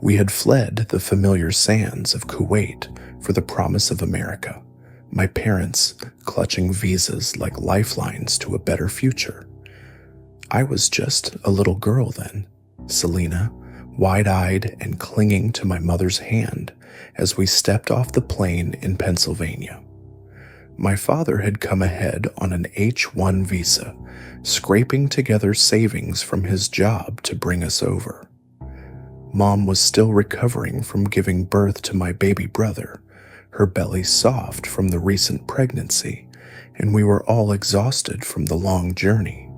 We had fled the familiar sands of Kuwait for the promise of America, my parents clutching visas like lifelines to a better future. I was just a little girl then, Selena, wide-eyed and clinging to my mother's hand as we stepped off the plane in Pennsylvania. My father had come ahead on an H-1 visa, scraping together savings from his job to bring us over. Mom was still recovering from giving birth to my baby brother, her belly soft from the recent pregnancy, and we were all exhausted from the long journey.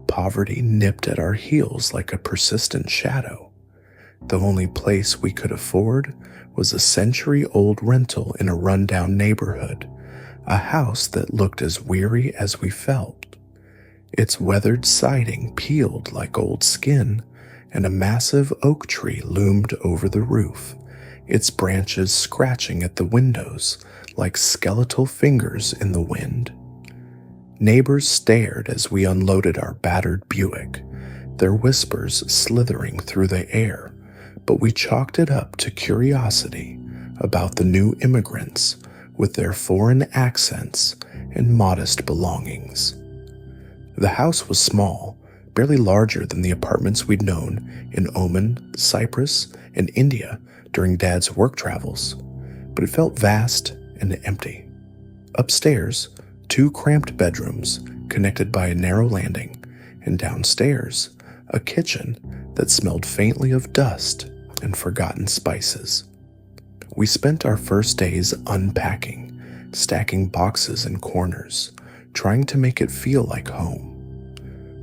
Poverty nipped at our heels like a persistent shadow. The only place we could afford was a century-old rental in a rundown neighborhood, a house that looked as weary as we felt. Its weathered siding peeled like old skin, and a massive oak tree loomed over the roof, its branches scratching at the windows like skeletal fingers in the wind. Neighbors stared as we unloaded our battered Buick, their whispers slithering through the air, but we chalked it up to curiosity about the new immigrants with their foreign accents and modest belongings. The house was small, barely larger than the apartments we'd known in Oman, Cyprus, and India during Dad's work travels, but it felt vast and empty. Upstairs, 2 cramped bedrooms connected by a narrow landing, and downstairs, a kitchen that smelled faintly of dust and forgotten spices. We spent our first days unpacking, stacking boxes in corners, trying to make it feel like home.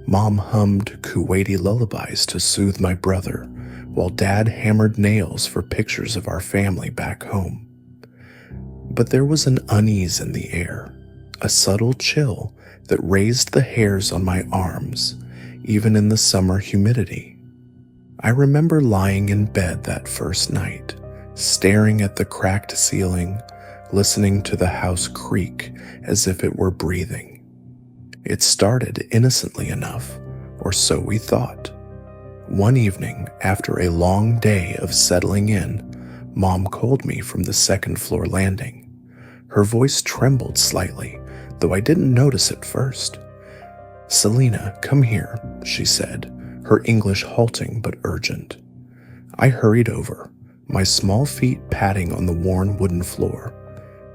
Mom hummed Kuwaiti lullabies to soothe my brother, while Dad hammered nails for pictures of our family back home. But there was an unease in the air, a subtle chill that raised the hairs on my arms, even in the summer humidity. I remember lying in bed that first night, staring at the cracked ceiling, listening to the house creak as if it were breathing. It started innocently enough, or so we thought. One evening, after a long day of settling in, Mom called me from the second-floor landing. Her voice trembled slightly, though I didn't notice at first. "Selena, come here," she said, her English halting but urgent. I hurried over, my small feet padding on the worn wooden floor.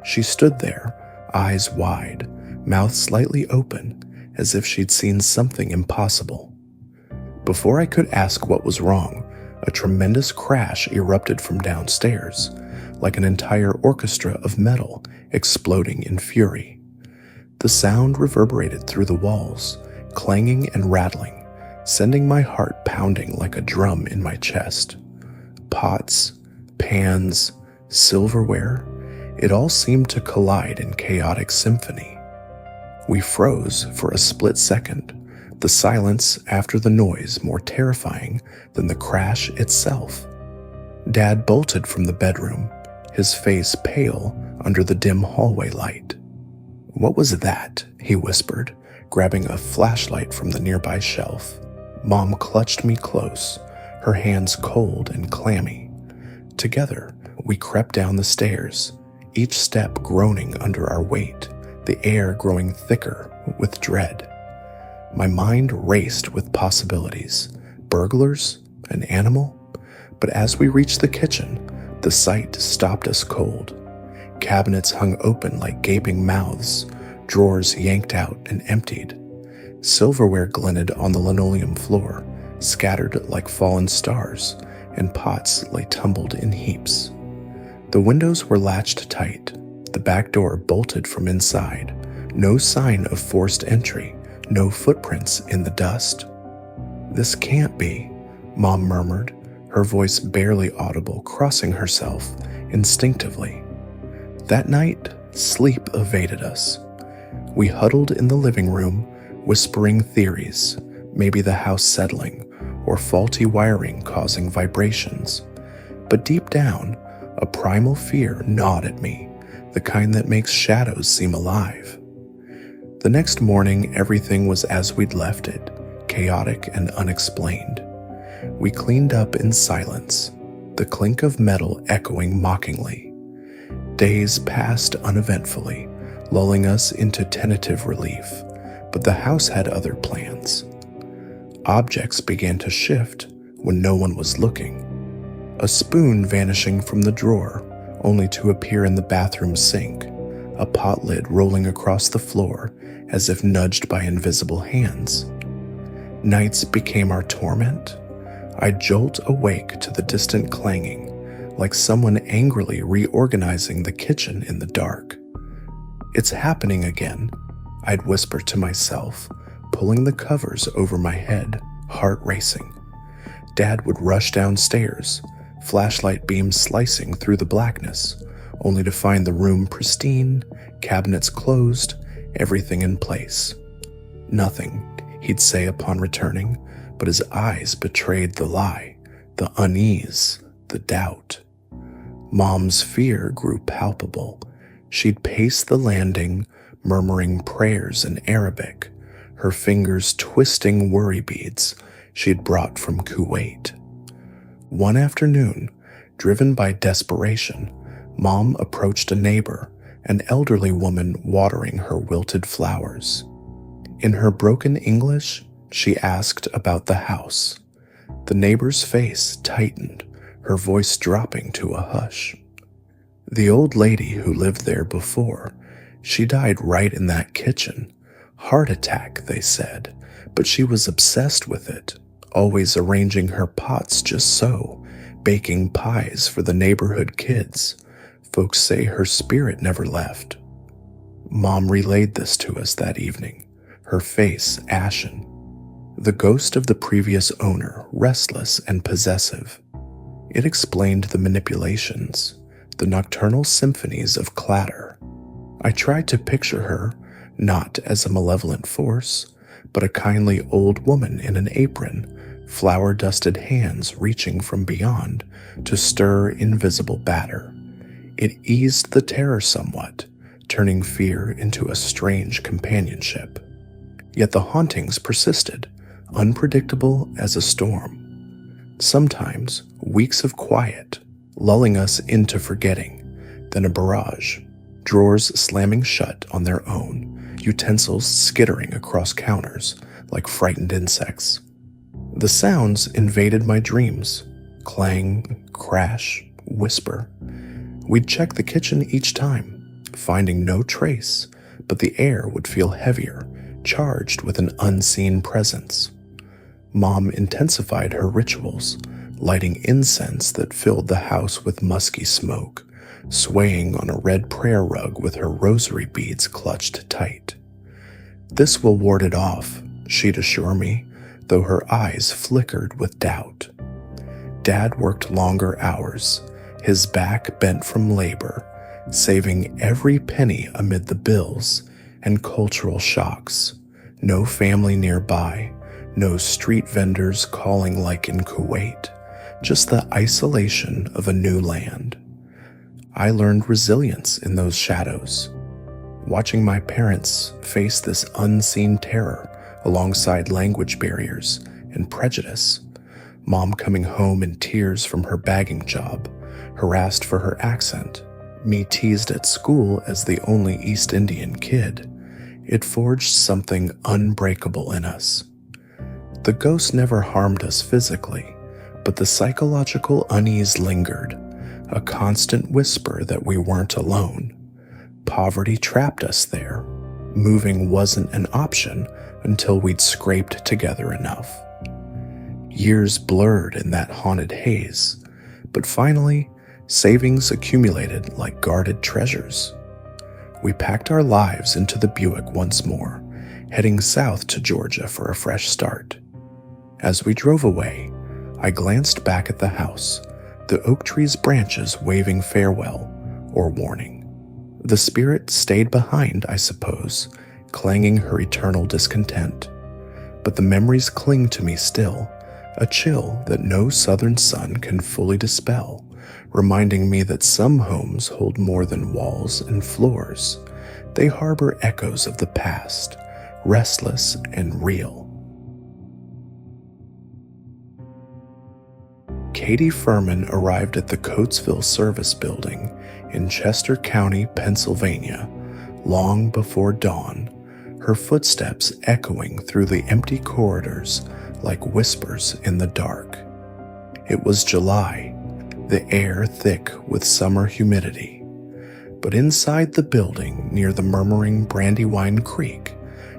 She stood there, eyes wide, mouth slightly open, as if she'd seen something impossible. Before I could ask what was wrong, a tremendous crash erupted from downstairs, like an entire orchestra of metal exploding in fury. The sound reverberated through the walls, clanging and rattling, sending my heart pounding like a drum in my chest. Pots, pans, silverware, it all seemed to collide in chaotic symphony. We froze for a split second, the silence after the noise more terrifying than the crash itself. Dad bolted from the bedroom, his face pale under the dim hallway light. "What was that?" he whispered, grabbing a flashlight from the nearby shelf. Mom clutched me close, her hands cold and clammy. Together, we crept down the stairs, each step groaning under our weight, the air growing thicker with dread. My mind raced with possibilities, burglars, an animal, but as we reached the kitchen, the sight stopped us cold. Cabinets hung open like gaping mouths, drawers yanked out and emptied. Silverware glinted on the linoleum floor, scattered like fallen stars, and pots lay tumbled in heaps. The windows were latched tight, the back door bolted from inside, no sign of forced entry, no footprints in the dust. "This can't be," Mom murmured, her voice barely audible, crossing herself instinctively. That night, sleep evaded us. We huddled in the living room, whispering theories, maybe the house settling, or faulty wiring causing vibrations. But deep down, a primal fear gnawed at me, the kind that makes shadows seem alive. The next morning, everything was as we'd left it, chaotic and unexplained. We cleaned up in silence, the clink of metal echoing mockingly. Days passed uneventfully, lulling us into tentative relief, but the house had other plans. Objects began to shift when no one was looking. A spoon vanishing from the drawer, only to appear in the bathroom sink, a pot lid rolling across the floor as if nudged by invisible hands. Nights became our torment. I'd jolt awake to the distant clanging, like someone angrily reorganizing the kitchen in the dark. "It's happening again," I'd whisper to myself, pulling the covers over my head, heart racing. Dad would rush downstairs, flashlight beams slicing through the blackness, only to find the room pristine, cabinets closed, everything in place. "Nothing," he'd say upon returning, but his eyes betrayed the lie, the unease, the doubt. Mom's fear grew palpable. She'd pace the landing, murmuring prayers in Arabic, her fingers twisting worry beads she'd brought from Kuwait. One afternoon, driven by desperation, Mom approached a neighbor, an elderly woman watering her wilted flowers. In her broken English, she asked about the house. The neighbor's face tightened, her voice dropping to a hush. "The old lady who lived there before, she died right in that kitchen. Heart attack, they said, but she was obsessed with it, always arranging her pots just so, baking pies for the neighborhood kids. Folks say her spirit never left." Mom relayed this to us that evening, her face ashen. The ghost of the previous owner, restless and possessive. It explained the manipulations, the nocturnal symphonies of clatter. I tried to picture her, not as a malevolent force, but a kindly old woman in an apron, flour-dusted hands reaching from beyond to stir invisible batter. It eased the terror somewhat, turning fear into a strange companionship. Yet the hauntings persisted, unpredictable as a storm. Sometimes, weeks of quiet, lulling us into forgetting, then a barrage, drawers slamming shut on their own, utensils skittering across counters like frightened insects. The sounds invaded my dreams, clang, crash, whisper. We'd check the kitchen each time, finding no trace, but the air would feel heavier, charged with an unseen presence. Mom intensified her rituals, lighting incense that filled the house with musky smoke, swaying on a red prayer rug with her rosary beads clutched tight. "This will ward it off," she'd assure me, though her eyes flickered with doubt. Dad worked longer hours, his back bent from labor, saving every penny amid the bills and cultural shocks. No family nearby, no street vendors calling like in Kuwait, just the isolation of a new land. I learned resilience in those shadows, watching my parents face this unseen terror alongside language barriers and prejudice. Mom coming home in tears from her bagging job, harassed for her accent, me teased at school as the only East Indian kid. It forged something unbreakable in us. The ghost never harmed us physically, but the psychological unease lingered, a constant whisper that we weren't alone. Poverty trapped us there. Moving wasn't an option until we'd scraped together enough. Years blurred in that haunted haze, but finally, savings accumulated like guarded treasures. We packed our lives into the Buick once more, heading south to Georgia for a fresh start. As we drove away, I glanced back at the house, the oak tree's branches waving farewell or warning. The spirit stayed behind, I suppose, clanging her eternal discontent. But the memories cling to me still, a chill that no southern sun can fully dispel, reminding me that some homes hold more than walls and floors. They harbor echoes of the past, restless and real. Katie Furman arrived at the Coatesville Service Building in Chester County, Pennsylvania, long before dawn, her footsteps echoing through the empty corridors like whispers in the dark. It was July, the air thick with summer humidity, but inside the building near the murmuring Brandywine Creek,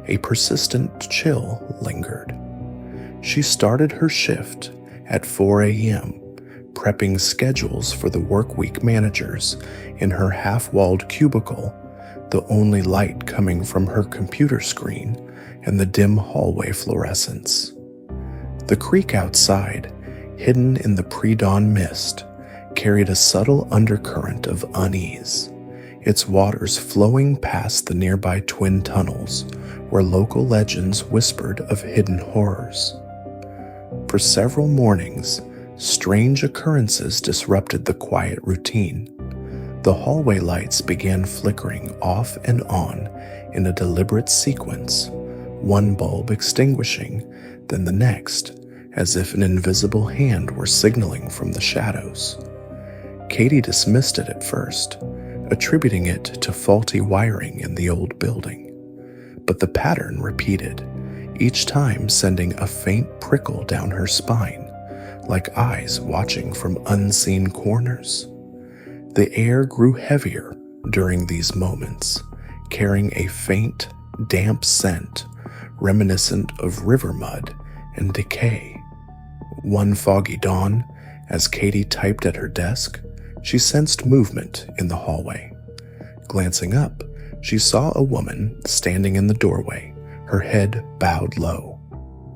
a persistent chill lingered. She started her shift at 4 a.m., prepping schedules for the workweek managers in her half-walled cubicle, the only light coming from her computer screen and the dim hallway fluorescence. The creek outside, hidden in the pre-dawn mist, carried a subtle undercurrent of unease, its waters flowing past the nearby twin tunnels where local legends whispered of hidden horrors. For several mornings, strange occurrences disrupted the quiet routine. The hallway lights began flickering off and on in a deliberate sequence, one bulb extinguishing, then the next, as if an invisible hand were signaling from the shadows. Katie dismissed it at first, attributing it to faulty wiring in the old building. But the pattern repeated, each time sending a faint prickle down her spine, like eyes watching from unseen corners. The air grew heavier during these moments, carrying a faint, damp scent reminiscent of river mud and decay. One foggy dawn, as Katie typed at her desk, she sensed movement in the hallway. Glancing up, she saw a woman standing in the doorway, her head bowed low.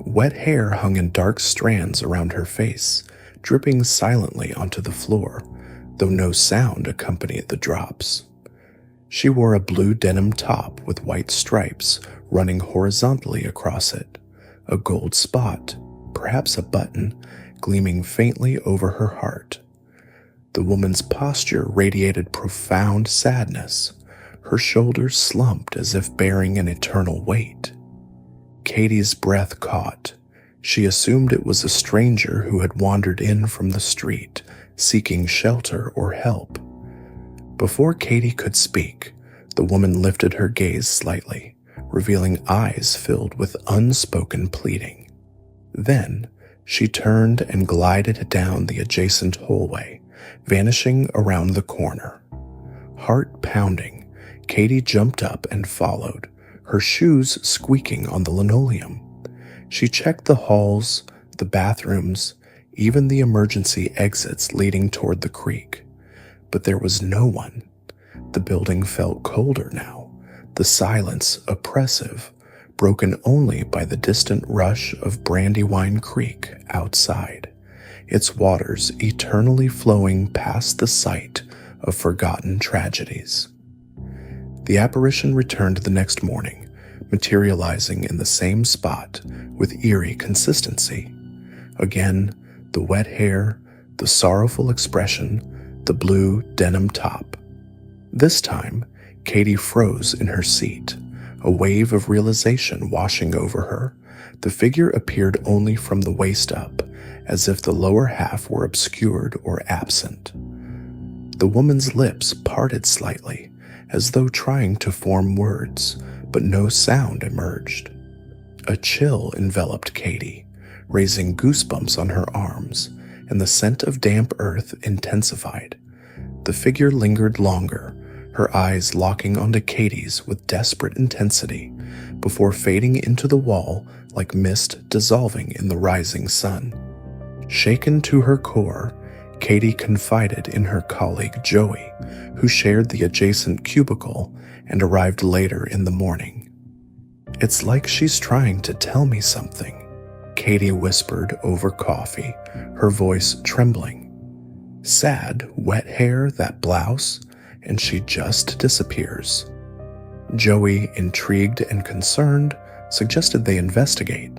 Wet hair hung in dark strands around her face, dripping silently onto the floor, though no sound accompanied the drops. She wore a blue denim top with white stripes running horizontally across it, a gold spot, perhaps a button, gleaming faintly over her heart. The woman's posture radiated profound sadness, her shoulders slumped as if bearing an eternal weight. Katie's breath caught. She assumed it was a stranger who had wandered in from the street, seeking shelter or help. Before Katie could speak, the woman lifted her gaze slightly, revealing eyes filled with unspoken pleading. Then, she turned and glided down the adjacent hallway, vanishing around the corner. Heart pounding, Katie jumped up and followed, her shoes squeaking on the linoleum. She checked the halls, the bathrooms, even the emergency exits leading toward the creek. But there was no one. The building felt colder now, the silence oppressive, broken only by the distant rush of Brandywine Creek outside, its waters eternally flowing past the site of forgotten tragedies. The apparition returned the next morning, materializing in the same spot with eerie consistency. Again, the wet hair, the sorrowful expression, the blue denim top. This time, Katie froze in her seat, a wave of realization washing over her. The figure appeared only from the waist up, as if the lower half were obscured or absent. The woman's lips parted slightly, as though trying to form words, but no sound emerged. A chill enveloped Katie, raising goosebumps on her arms, and the scent of damp earth intensified. The figure lingered longer, her eyes locking onto Katie's with desperate intensity, before fading into the wall like mist dissolving in the rising sun. Shaken to her core, Katie confided in her colleague Joey, who shared the adjacent cubicle and arrived later in the morning. "It's like she's trying to tell me something," Katie whispered over coffee, her voice trembling. Sad, wet hair, that blouse, and she just disappears. Joey, intrigued and concerned, suggested they investigate.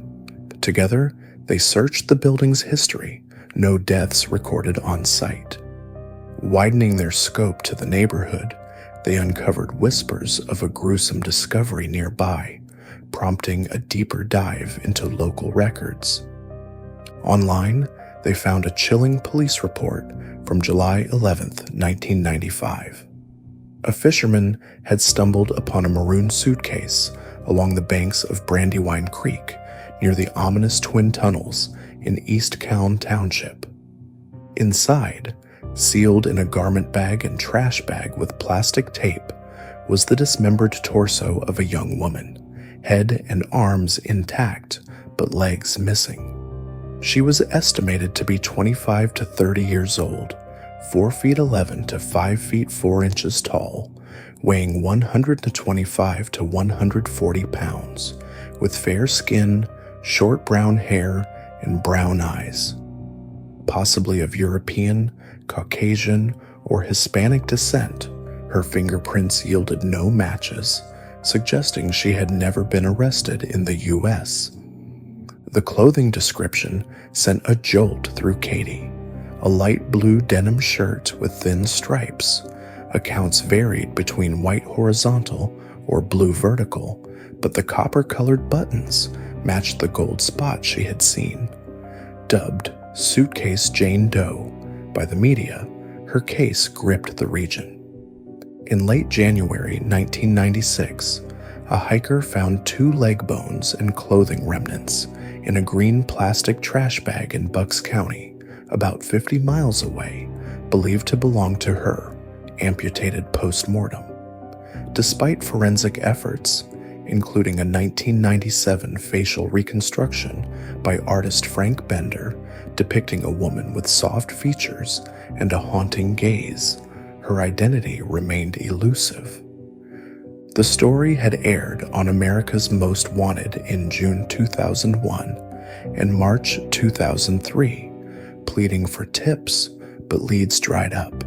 Together, they searched the building's history, no deaths recorded on site. Widening their scope to the neighborhood, they uncovered whispers of a gruesome discovery nearby, prompting a deeper dive into local records. Online, they found a chilling police report from July 11th, 1995. A fisherman had stumbled upon a maroon suitcase along the banks of Brandywine Creek near the ominous twin tunnels in East Calne Township. Inside, sealed in a garment bag and trash bag with plastic tape, was the dismembered torso of a young woman, head and arms intact, but legs missing. She was estimated to be 25 to 30 years old, 4 feet 11 to 5 feet 4 inches tall, weighing 125 to 140 pounds, with fair skin, short brown hair, and brown eyes. Possibly of European, Caucasian, or Hispanic descent, her fingerprints yielded no matches, suggesting she had never been arrested in the U.S. The clothing description sent a jolt through Katie. A light blue denim shirt with thin stripes. Accounts varied between white horizontal or blue vertical, but the copper-colored buttons matched the gold spot she had seen. Dubbed Suitcase Jane Doe by the media, her case gripped the region. In late January 1996, a hiker found 2 leg bones and clothing remnants in a green plastic trash bag in Bucks County, about 50 miles away, believed to belong to her, amputated post-mortem. Despite forensic efforts, including a 1997 facial reconstruction by artist Frank Bender depicting a woman with soft features and a haunting gaze, her identity remained elusive. The story had aired on America's Most Wanted in June 2001 and March 2003, pleading for tips, but leads dried up.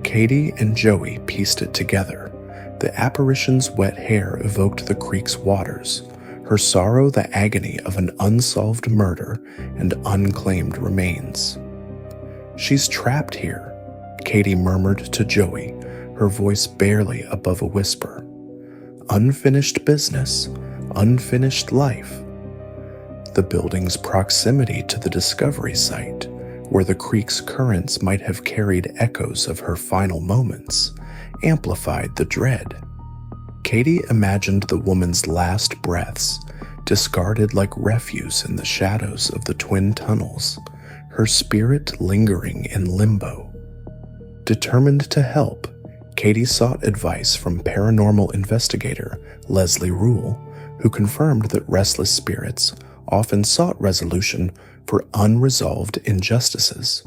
Katie and Joey pieced it together. The apparition's wet hair evoked the creek's waters, her sorrow the agony of an unsolved murder and unclaimed remains. "She's trapped here," Katie murmured to Joey, her voice barely above a whisper. "Unfinished business, unfinished life." The building's proximity to the discovery site, where the creek's currents might have carried echoes of her final moments, amplified the dread. Katie imagined the woman's last breaths, discarded like refuse in the shadows of the twin tunnels, her spirit lingering in limbo. Determined to help, Katie sought advice from paranormal investigator Leslie Rule, who confirmed that restless spirits often sought resolution for unresolved injustices.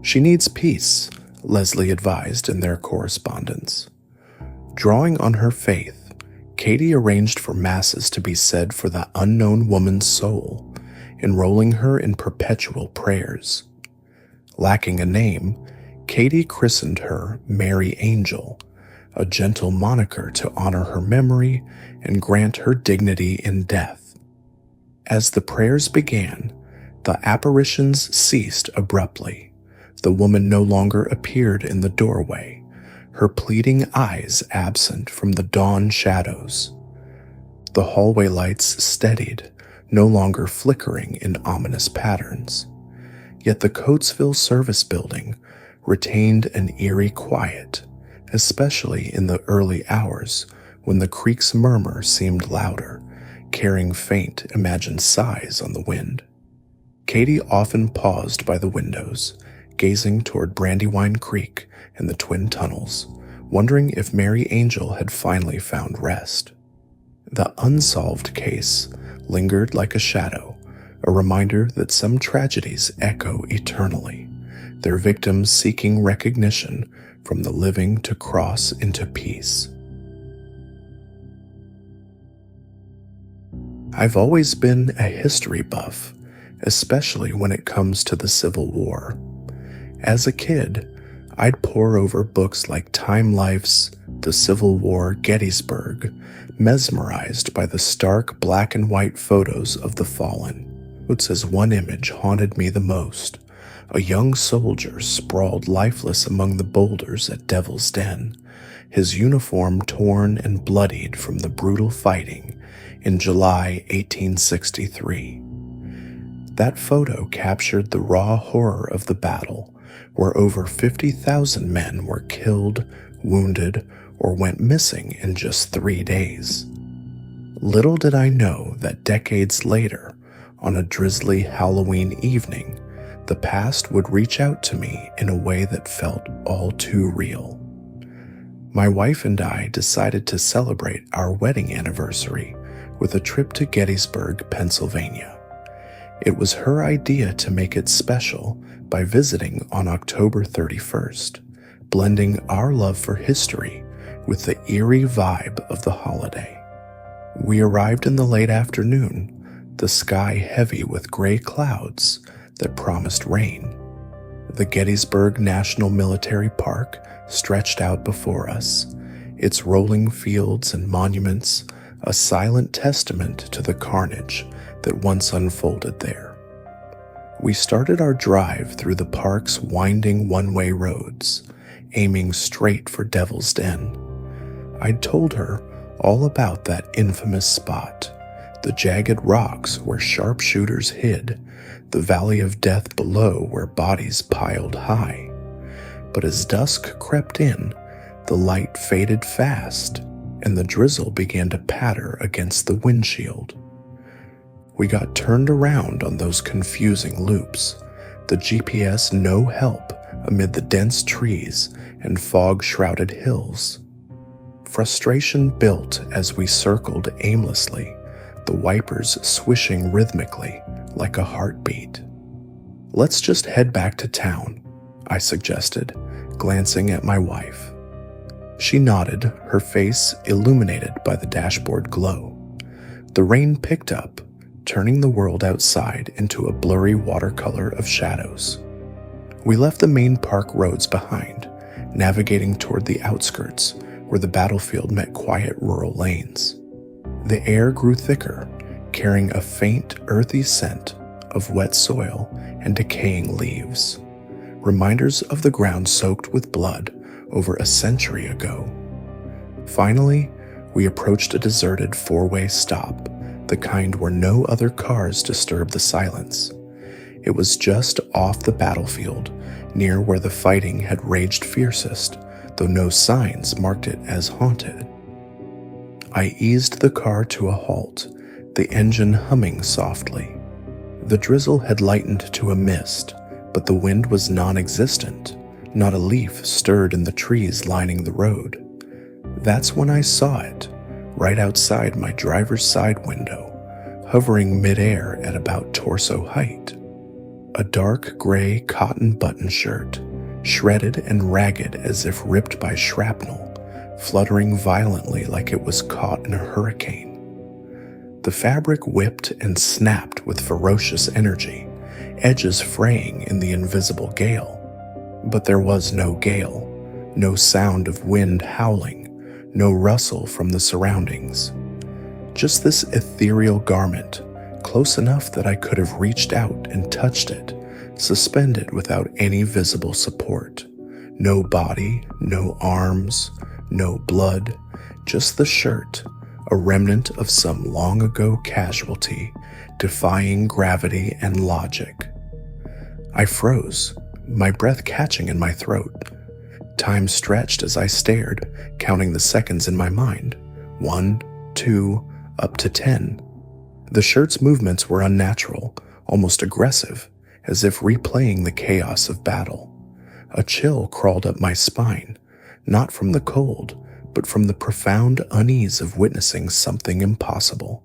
"She needs peace," Leslie advised in their correspondence. Drawing on her faith, Katie arranged for masses to be said for the unknown woman's soul, enrolling her in perpetual prayers. Lacking a name, Katie christened her Mary Angel, a gentle moniker to honor her memory and grant her dignity in death. As the prayers began, the apparitions ceased abruptly. The woman no longer appeared in the doorway, her pleading eyes absent from the dawn shadows. The hallway lights steadied, no longer flickering in ominous patterns. Yet the Coatesville service building retained an eerie quiet, especially in the early hours when the creek's murmur seemed louder, carrying faint imagined sighs on the wind. Katie often paused by the windows, gazing toward Brandywine Creek and the twin tunnels, wondering if Mary Angel had finally found rest. The unsolved case lingered like a shadow, a reminder that some tragedies echo eternally, their victims seeking recognition from the living to cross into peace. I've always been a history buff, especially when it comes to the Civil War. As a kid, I'd pore over books like Time Life's The Civil War Gettysburg, mesmerized by the stark black and white photos of the fallen. It says one image haunted me the most: a young soldier sprawled lifeless among the boulders at Devil's Den, his uniform torn and bloodied from the brutal fighting in July 1863. That photo captured the raw horror of the battle, where over 50,000 men were killed, wounded, or went missing in just 3 days. Little did I know that decades later, on a drizzly Halloween evening, the past would reach out to me in a way that felt all too real. My wife and I decided to celebrate our wedding anniversary with a trip to Gettysburg, Pennsylvania. It was her idea to make it special by visiting on October 31st, blending our love for history with the eerie vibe of the holiday. We arrived in the late afternoon, the sky heavy with gray clouds that promised rain. The Gettysburg National Military Park stretched out before us, its rolling fields and monuments a silent testament to the carnage that once unfolded there. We started our drive through the park's winding one-way roads, aiming straight for Devil's Den. I'd told her all about that infamous spot, the jagged rocks where sharpshooters hid, the valley of death below where bodies piled high. But as dusk crept in, the light faded fast, and the drizzle began to patter against the windshield. We got turned around on those confusing loops, the GPS no help amid the dense trees and fog-shrouded hills. Frustration built as we circled aimlessly, the wipers swishing rhythmically like a heartbeat. "Let's just head back to town," I suggested, glancing at my wife. She nodded, her face illuminated by the dashboard glow. The rain picked up, turning the world outside into a blurry watercolor of shadows. We left the main park roads behind, navigating toward the outskirts where the battlefield met quiet rural lanes. The air grew thicker, carrying a faint, earthy scent of wet soil and decaying leaves, reminders of the ground soaked with blood over a century ago. Finally, we approached a deserted four-way stop, the kind where no other cars disturbed the silence. It was just off the battlefield, near where the fighting had raged fiercest, though no signs marked it as haunted. I eased the car to a halt, the engine humming softly. The drizzle had lightened to a mist, but the wind was non-existent. Not a leaf stirred in the trees lining the road. That's when I saw it, right outside my driver's side window, hovering midair at about torso height. A dark gray cotton button shirt, shredded and ragged as if ripped by shrapnel, fluttering violently like it was caught in a hurricane. The fabric whipped and snapped with ferocious energy, edges fraying in the invisible gale. But there was no gale, no sound of wind howling, no rustle from the surroundings. Just this ethereal garment, close enough that I could have reached out and touched it, suspended without any visible support. No body, no arms, no blood, just the shirt, a remnant of some long-ago casualty, defying gravity and logic. I froze, my breath catching in my throat. Time stretched as I stared, counting the seconds in my mind. 1, 2, up to 10. The shirt's movements were unnatural, almost aggressive, as if replaying the chaos of battle. A chill crawled up my spine, not from the cold, but from the profound unease of witnessing something impossible.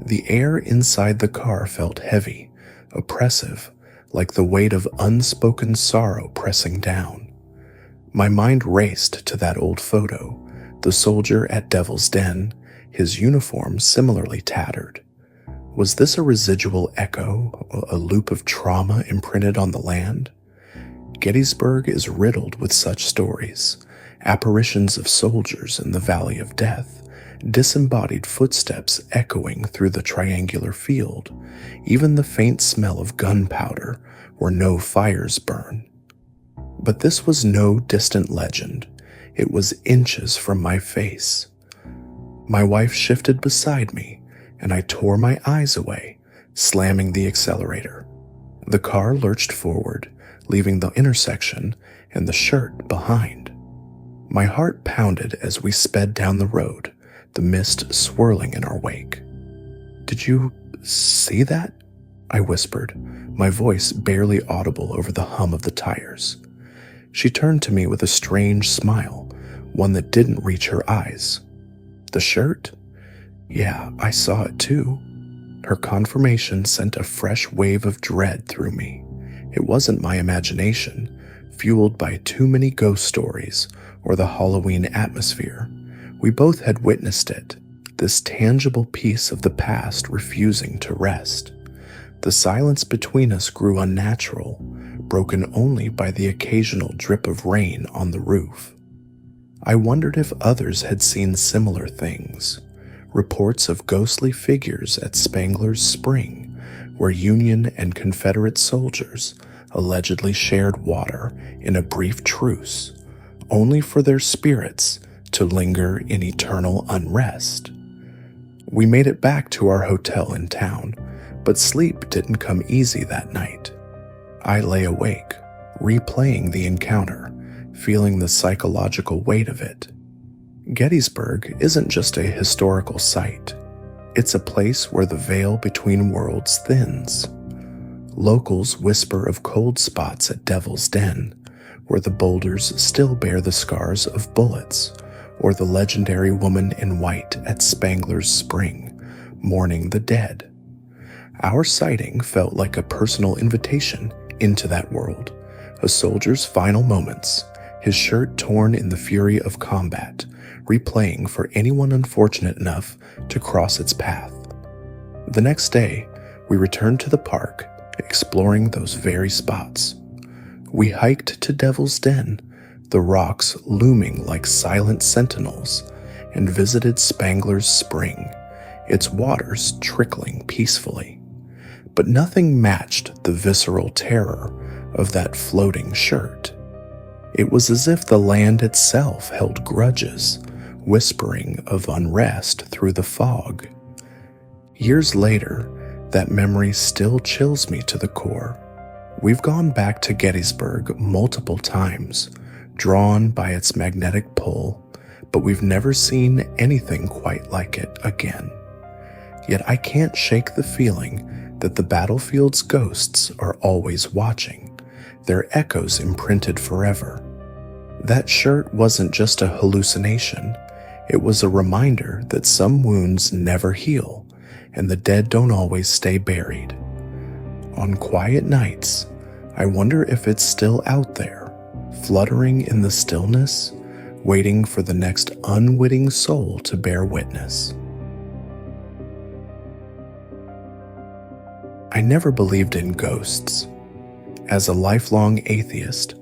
The air inside the car felt heavy, oppressive, like the weight of unspoken sorrow pressing down. My mind raced to that old photo, the soldier at Devil's Den, his uniform similarly tattered. Was this a residual echo, a loop of trauma imprinted on the land? Gettysburg is riddled with such stories, apparitions of soldiers in the Valley of Death, disembodied footsteps echoing through the triangular field, even the faint smell of gunpowder where no fires burn. But this was no distant legend. It was inches from my face. My wife shifted beside me, and I tore my eyes away, slamming the accelerator. The car lurched forward, leaving the intersection and the shirt behind. My heart pounded as we sped down the road, the mist swirling in our wake. "Did you see that?" I whispered, my voice barely audible over the hum of the tires. She turned to me with a strange smile, one that didn't reach her eyes. "The shirt? Yeah, I saw it too." Her confirmation sent a fresh wave of dread through me. It wasn't my imagination, fueled by too many ghost stories or the Halloween atmosphere. We both had witnessed it, this tangible piece of the past refusing to rest. The silence between us grew unnatural, broken only by the occasional drip of rain on the roof. I wondered if others had seen similar things. Reports of ghostly figures at Spangler's Spring, where Union and Confederate soldiers allegedly shared water in a brief truce, only for their spirits to linger in eternal unrest. We made it back to our hotel in town, but sleep didn't come easy that night. I lay awake, replaying the encounter, feeling the psychological weight of it. Gettysburg isn't just a historical site. It's a place where the veil between worlds thins. Locals whisper of cold spots at Devil's Den, where the boulders still bear the scars of bullets, or the legendary woman in white at Spangler's Spring, mourning the dead. Our sighting felt like a personal invitation into that world, a soldier's final moments, his shirt torn in the fury of combat, replaying for anyone unfortunate enough to cross its path. The next day, we returned to the park, exploring those very spots. We hiked to Devil's Den, the rocks looming like silent sentinels, and visited Spangler's Spring, its waters trickling peacefully. But nothing matched the visceral terror of that floating shirt. It was as if the land itself held grudges, whispering of unrest through the fog. Years later, that memory still chills me to the core. We've gone back to Gettysburg multiple times, drawn by its magnetic pull, but we've never seen anything quite like it again. Yet I can't shake the feeling that the battlefield's ghosts are always watching, their echoes imprinted forever. That shirt wasn't just a hallucination. It was a reminder that some wounds never heal, and the dead don't always stay buried. On quiet nights, I wonder if it's still out there, fluttering in the stillness, waiting for the next unwitting soul to bear witness. I never believed in ghosts. As a lifelong atheist,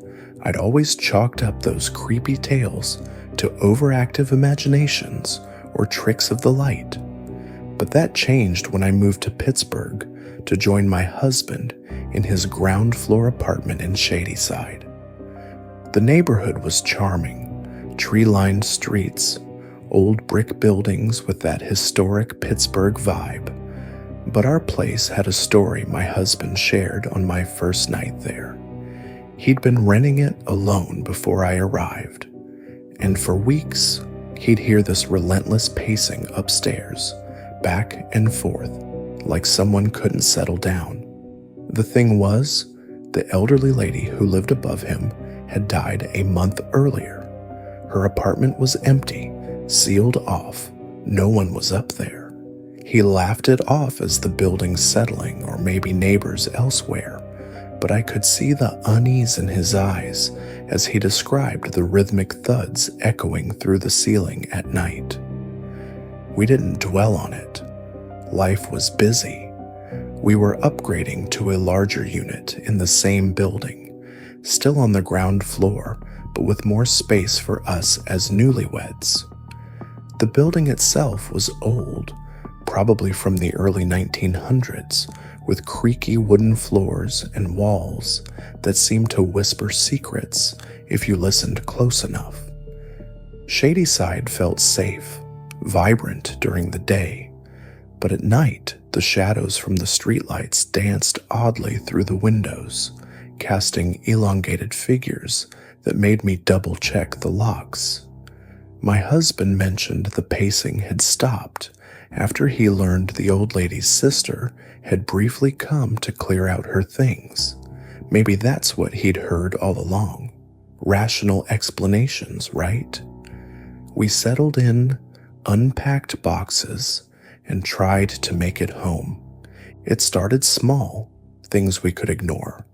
I'd always chalked up those creepy tales to overactive imaginations or tricks of the light. But that changed when I moved to Pittsburgh to join my husband in his ground floor apartment in Shadyside. The neighborhood was charming, tree-lined streets, old brick buildings with that historic Pittsburgh vibe. But our place had a story my husband shared on my first night there. He'd been renting it alone before I arrived, and for weeks, he'd hear this relentless pacing upstairs, back and forth, like someone couldn't settle down. The thing was, the elderly lady who lived above him had died a month earlier. Her apartment was empty, sealed off. No one was up there. He laughed it off as the building's settling or maybe neighbors elsewhere, but I could see the unease in his eyes as he described the rhythmic thuds echoing through the ceiling at night. We didn't dwell on it. Life was busy. We were upgrading to a larger unit in the same building, still on the ground floor, but with more space for us as newlyweds. The building itself was old, probably from the early 1900s, with creaky wooden floors and walls that seemed to whisper secrets if you listened close enough. Shadyside felt safe, vibrant during the day, but at night The shadows from the streetlights danced oddly through the windows, casting elongated figures that made me double-check the locks. My husband mentioned the pacing had stopped after he learned the old lady's sister had briefly come to clear out her things. Maybe that's what he'd heard all along. Rational explanations, right? We settled in, unpacked boxes, and tried to make it home. It started small, things we could ignore.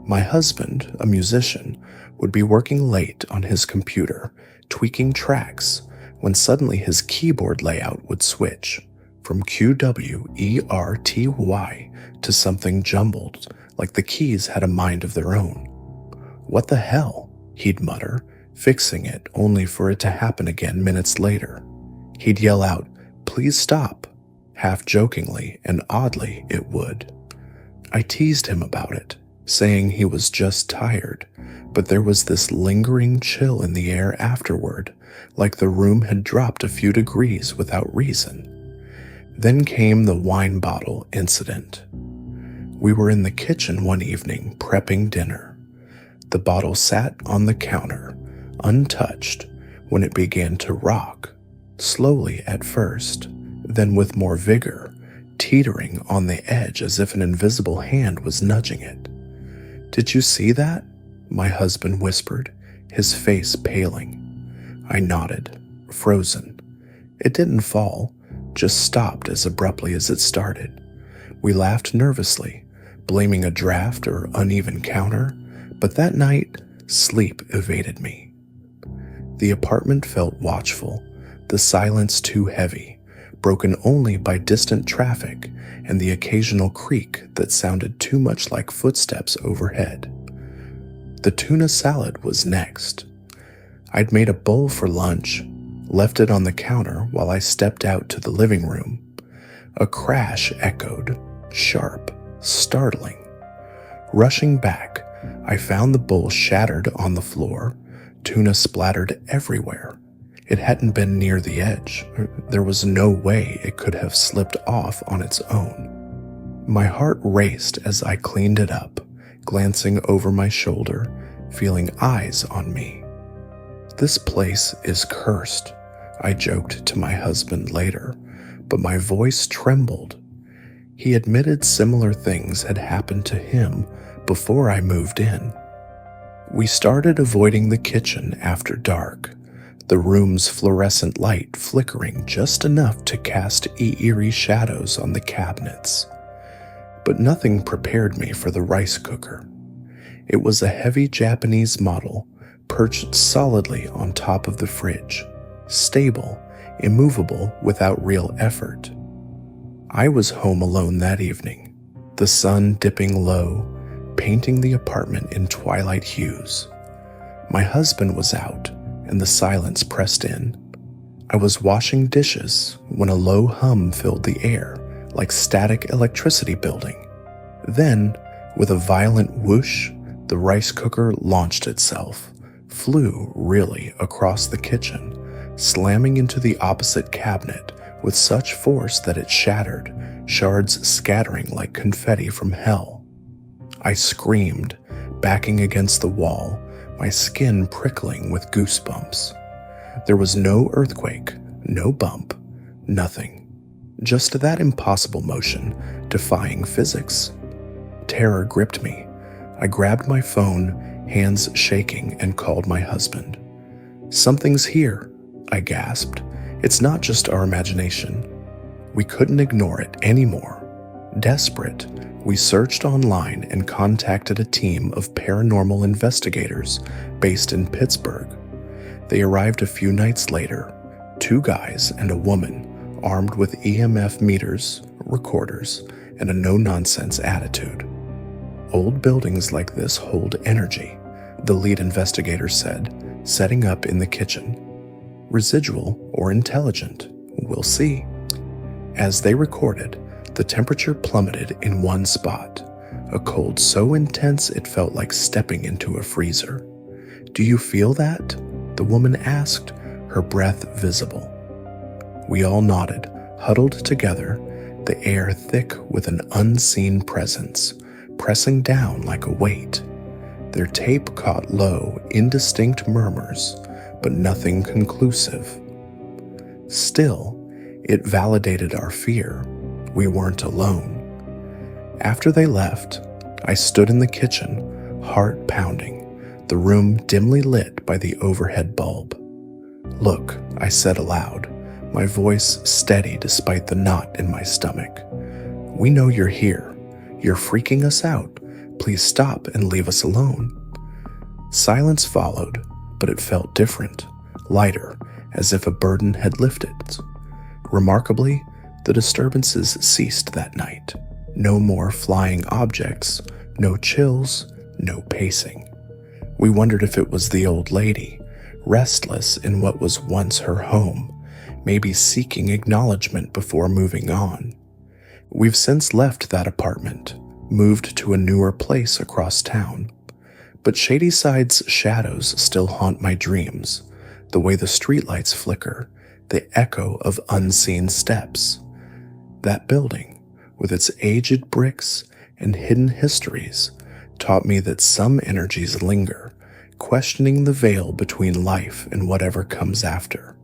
My husband, a musician, would be working late on his computer, tweaking tracks, when suddenly his keyboard layout would switch from QWERTY to something jumbled, like the keys had a mind of their own. "What the hell?" he'd mutter, fixing it only for it to happen again minutes later. He'd yell out, "Please stop," half jokingly, and oddly it would. I teased him about it, saying he was just tired, but there was this lingering chill in the air afterward, like the room had dropped a few degrees without reason. Then came the wine bottle incident. We were in the kitchen one evening prepping dinner. The bottle sat on the counter, untouched, when it began to rock, slowly at first, then with more vigor, teetering on the edge as if an invisible hand was nudging it. "Did you see that?" my husband whispered, his face paling. I nodded, frozen. It didn't fall, just stopped as abruptly as it started. We laughed nervously, blaming a draft or uneven counter, but that night, sleep evaded me. The apartment felt watchful, the silence too heavy, broken only by distant traffic and the occasional creak that sounded too much like footsteps overhead. The tuna salad was next. I'd made a bowl for lunch, left it on the counter while I stepped out to the living room. A crash echoed, sharp, startling. Rushing back, I found the bowl shattered on the floor, tuna splattered everywhere. It hadn't been near the edge. There was no way it could have slipped off on its own. My heart raced as I cleaned it up, glancing over my shoulder, feeling eyes on me. "This place is cursed," I joked to my husband later, but my voice trembled. He admitted similar things had happened to him before I moved in. We started avoiding the kitchen after dark, the room's fluorescent light flickering just enough to cast eerie shadows on the cabinets. But nothing prepared me for the rice cooker. It was a heavy Japanese model perched solidly on top of the fridge, stable, immovable without real effort. I was home alone that evening, the sun dipping low, painting the apartment in twilight hues. My husband was out, and the silence pressed in. I was washing dishes when a low hum filled the air, like static electricity building. Then, with a violent whoosh, the rice cooker launched itself, flew really across the kitchen, slamming into the opposite cabinet with such force that it shattered, shards scattering like confetti from hell. I screamed, backing against the wall, my skin prickling with goosebumps. There was no earthquake, no bump, nothing. Just that impossible motion, defying physics. Terror gripped me. I grabbed my phone, hands shaking, and called my husband. "Something's here," I gasped. "It's not just our imagination." We couldn't ignore it anymore. Desperate, we searched online and contacted a team of paranormal investigators based in Pittsburgh. They arrived a few nights later, 2 guys and a woman, armed with EMF meters, recorders, and a no-nonsense attitude. "Old buildings like this hold energy," the lead investigator said, setting up in the kitchen. "Residual or intelligent, we'll see." As they recorded, the temperature plummeted in one spot, a cold so intense it felt like stepping into a freezer. "Do you feel that?" the woman asked, her breath visible. We all nodded, huddled together, the air thick with an unseen presence, pressing down like a weight. Their tape caught low, indistinct murmurs, but nothing conclusive. Still, it validated our fear. We weren't alone. After they left, I stood in the kitchen, heart pounding, the room dimly lit by the overhead bulb. "Look," I said aloud, my voice steady despite the knot in my stomach. "We know you're here. You're freaking us out. Please stop and leave us alone." Silence followed, but it felt different, lighter, as if a burden had lifted. Remarkably, the disturbances ceased that night. No more flying objects, no chills, no pacing. We wondered if it was the old lady, restless in what was once her home, maybe seeking acknowledgement before moving on. We've since left that apartment, moved to a newer place across town. But Shadyside's shadows still haunt my dreams, the way the streetlights flicker, the echo of unseen steps. That building, with its aged bricks and hidden histories, taught me that some energies linger, questioning the veil between life and whatever comes after.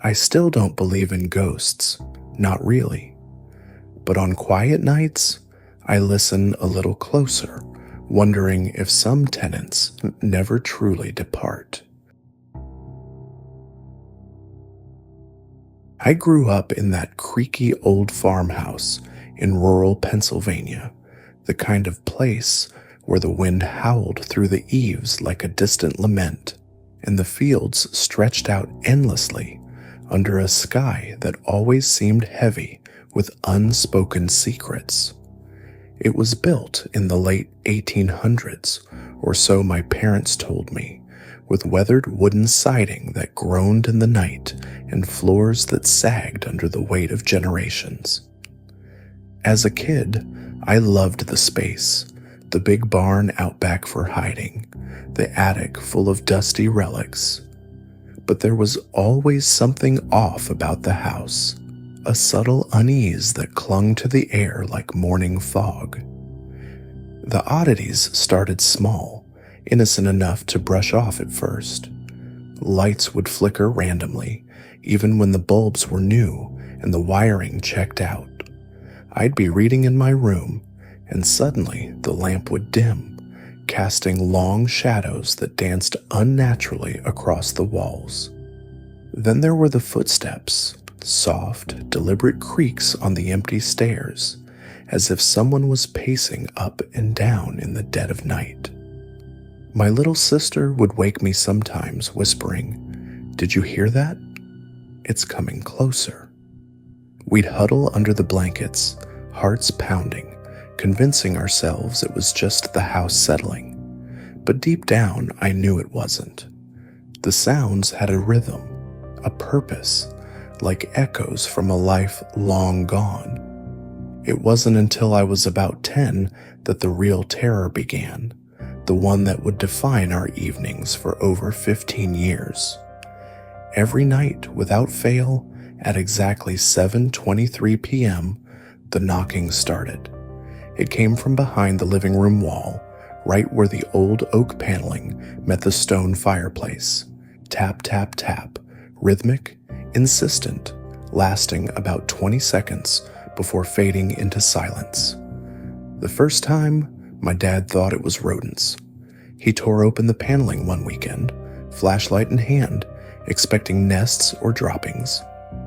I still don't believe in ghosts, not really. But on quiet nights, I listen a little closer, wondering if some tenants never truly depart. I grew up in that creaky old farmhouse in rural Pennsylvania, the kind of place where the wind howled through the eaves like a distant lament, and the fields stretched out endlessly under a sky that always seemed heavy with unspoken secrets. It was built in the late 1800s, or so my parents told me, with weathered wooden siding that groaned in the night and floors that sagged under the weight of generations. As a kid, I loved the space, the big barn out back for hiding, the attic full of dusty relics. But there was always something off about the house, a subtle unease that clung to the air like morning fog. The oddities started small, innocent enough to brush off at first. Lights would flicker randomly, even when the bulbs were new and the wiring checked out. I'd be reading in my room, and suddenly the lamp would dim, casting long shadows that danced unnaturally across the walls. Then there were the footsteps, soft, deliberate creaks on the empty stairs, as if someone was pacing up and down in the dead of night. My little sister would wake me sometimes, whispering, "Did you hear that? It's coming closer." We'd huddle under the blankets, hearts pounding, convincing ourselves it was just the house settling. But deep down, I knew it wasn't. The sounds had a rhythm, a purpose, like echoes from a life long gone. It wasn't until I was about 10 that the real terror began, the one that would define our evenings for over 15 years. Every night, without fail, at exactly 7:23 p.m., the knocking started. It came from behind the living room wall, right where the old oak paneling met the stone fireplace. Tap, tap, tap, rhythmic, insistent, lasting about 20 seconds before fading into silence. The first time, my dad thought it was rodents. He tore open the paneling one weekend, flashlight in hand, expecting nests or droppings.